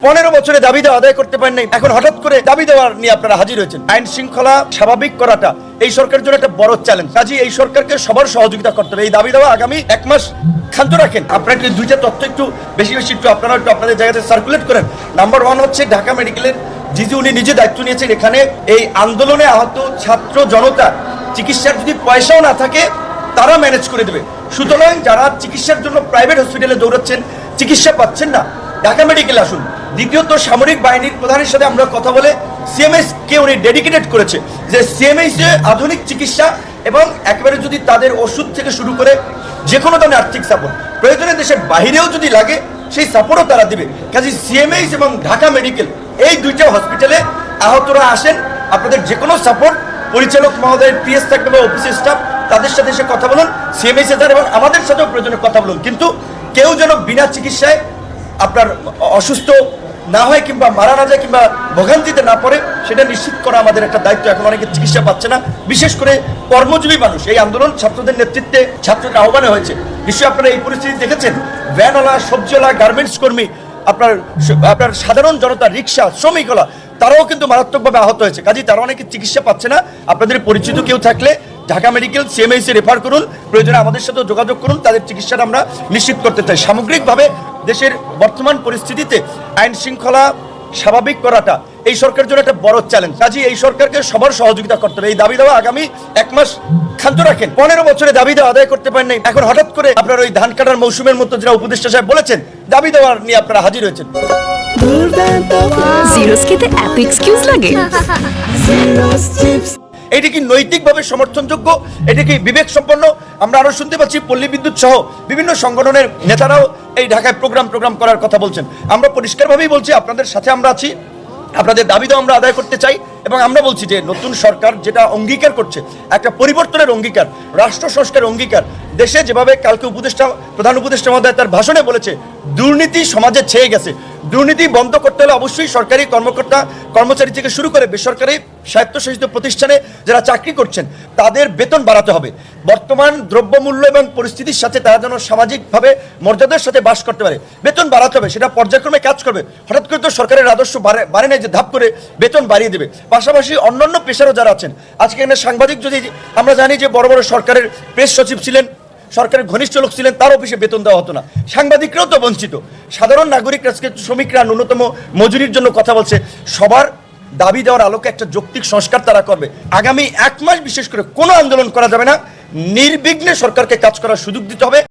15 বছরে দাবি দেওয়া আদায় করতে পারেন নাই, এখন হঠাৎ করে দাবি দেওয়ার নিয়ে আপনারা হাজির হয়েছেন। আইন শৃঙ্খলা স্বাভাবিক করাটা এই সরকারের জন্য একটা বড় চ্যালেঞ্জ। কাজে এই সরকারকে সবার সহযোগিতা করতে হবে। এই দাবি দেওয়া আগামী 1 মাস ক্ষান্ত রাখেন। আপনারা একটু দুইটা তথ্য একটু বেশি একটু আপনারা একটু আপনাদের জায়গাতে সার্কুলেট করেন। নাম্বার 1 হচ্ছে ঢাকা মেডিকেলের জিজি উনি নিজে দায়িত্ব নিয়েছেন। এখানে এই আন্দোলনে আহত ছাত্র জনতা চিকিৎসার যদি পয়সাও না থাকে তারা ম্যানেজ করে দেবে। সুতরাং যারা চিকিৎসার জন্য প্রাইভেট হসপিটালে দৌড়াচ্ছেন, চিকিৎসা পাচ্ছেন না, ঢাকা মেডিকেলে আসুন। দ্বিতীয়ত, সামরিক বাহিনীর প্রধানের সাথে আমরা কথা বলে সিএমএস কে উনি ডেডিকেটেড করেছে যে সিএমএস এ আধুনিক চিকিৎসা এবং একেবারে যদি তাদের ওষুধ থেকে শুরু করে যে কোনো ধরনের আর্থিক সাপোর্ট প্রয়োজনে দেশের বাহিরেও যদি লাগে সেই সাপোর্টও তারা দিবে। কাজে সিএমএস এবং ঢাকা মেডিকেল এই দুইটা হসপিটালে আহতরা আসেন, আপনাদের যে কোনো সাপোর্ট পরিচালক মহোদয়ের পিএস থাকবে বা অফিসের স্টাফ তাদের সাথে এসে কথা বলুন, সিএমএস এর এবং আমাদের সাথেও প্রয়োজনে কথা বলুন। কিন্তু কেউ যেন বিনা চিকিৎসায় আপনার অসুস্থ না হয় কিংবা মারা না যায় কিংবা ভোগান্তিতে না পড়ে সেটা নিশ্চিত করা আমাদের একটা দায়িত্ব। এখন অনেকে চিকিৎসা পাচ্ছে না, বিশেষ করে কর্মজীবী মানুষ। এই আন্দোলন ছাত্রদের নেতৃত্বে ছাত্রদের আহ্বানে হয়েছে। নিশ্চয়ই আপনারা এই পরিস্থিতি দেখেছেন। ভ্যানওয়ালা, সবজিওয়ালা, গার্মেন্টস কর্মী, আপনার সাধারণ জনতা, রিক্সা শ্রমিকরা তারাও কিন্তু মারাত্মকভাবে আহত হয়েছে। কাজেই তারা অনেকে চিকিৎসা পাচ্ছে না। আপনাদের পরিচিত কেউ থাকলে ঢাকা মেডিকেল সিএমএইচ এ রেফার করুন, প্রয়োজনে আমাদের সাথেও যোগাযোগ করুন। তাদের চিকিৎসাটা আমরা নিশ্চিত করতে চাই। সামগ্রিকভাবে দেশের বর্তমান পরিস্থিতিতে আইন শৃঙ্খলা স্বাভাবিক করাটা এই সরকারের জন্য একটা বড় চ্যালেঞ্জ। কাজেই এই সরকারকে সবার সহযোগিতা করতে হবে। এই দাবি দেওয়া আগামী 1 মাস ক্ষান্ত রাখেন। 15 বছরে দাবি দেওয়া আদায় করতে পারেন নাই, এখন হঠাৎ করে আপনার ওই ধান কাটার মৌসুমের মতো যেটা উপদেষ্টা সাহেব বলেছেন দাবি দেওয়ার নিয়ে আপনারা হাজির হয়েছেন। জিরোস খেতে এত এক্সকিউজ লাগে? এটি কি নৈতিকভাবে সমর্থনযোগ্য? এটি কি বিবেক সম্পন্ন? আমরা আরো শুনতে পাচ্ছি পল্লী বিদ্যুৎ সহ বিভিন্ন সংগঠনের নেতারাও এই ঢাকায় প্রোগ্রাম করার কথা বলছেন। আমরা পরিষ্কারভাবেই বলছি আপনাদের সাথে আমরা আছি, আপনাদের দাবি তো আমরা আদায় করতে চাই। এবং আমরা বলছি যে নতুন সরকার যেটা অঙ্গীকার করছে, একটা পরিবর্তনের অঙ্গীকার, রাষ্ট্র সংস্কারের অঙ্গীকার। দেশে যেভাবে কালকে প্রধান উপদেষ্টা মহোদয় তার ভাষণে বলেছে দুর্নীতি সমাজে ছেয়ে গেছে, দুর্নীতি বন্ধ করতে হলে অবশ্যই সরকারি কর্মচারী থেকে শুরু করে বেসরকারি স্বায়ত্তশাসিত প্রতিষ্ঠানে যারা চাকরি করছেন তাদের বেতন বাড়াতে হবে। বর্তমান দ্রব্যমূল্য এবং পরিস্থিতির সাথে তারা যেন সামাজিকভাবে মর্যাদার সাথে বাস করতে পারে, বেতন বাড়াতে হবে। সেটা পর্যায়ক্রমে কাজ করবে। হঠাৎ করে তো সরকারের রাজস্ব বাড়ে নাই যে ধাপ করে বেতন বাড়িয়ে দেবে। পাশাপাশি অন্যান্য পেশারও যারা আছেন, আজকে এখানে সাংবাদিক, যদি আমরা জানি যে বড় বড় সরকারের প্রেস সচিব ছিলেন, সরকারের ঘনিষ্ঠ লোক ছিলেন, তার অফিসে বেতন দেওয়া হতো না। সাংবাদিকরাও তো বঞ্চিত। সাধারণ নাগরিক, আজকে শ্রমিকরা ন্যূনতম মজুরির জন্য কথা বলছে। সবার দাবি দেওয়ার আলোকে একটা যৌক্তিক সংস্কার তারা করবে। আগামী 1 মাস বিশেষ করে কোনো আন্দোলন করা যাবে না, নির্বিঘ্নে সরকারকে কাজ করার সুযোগ দিতে হবে।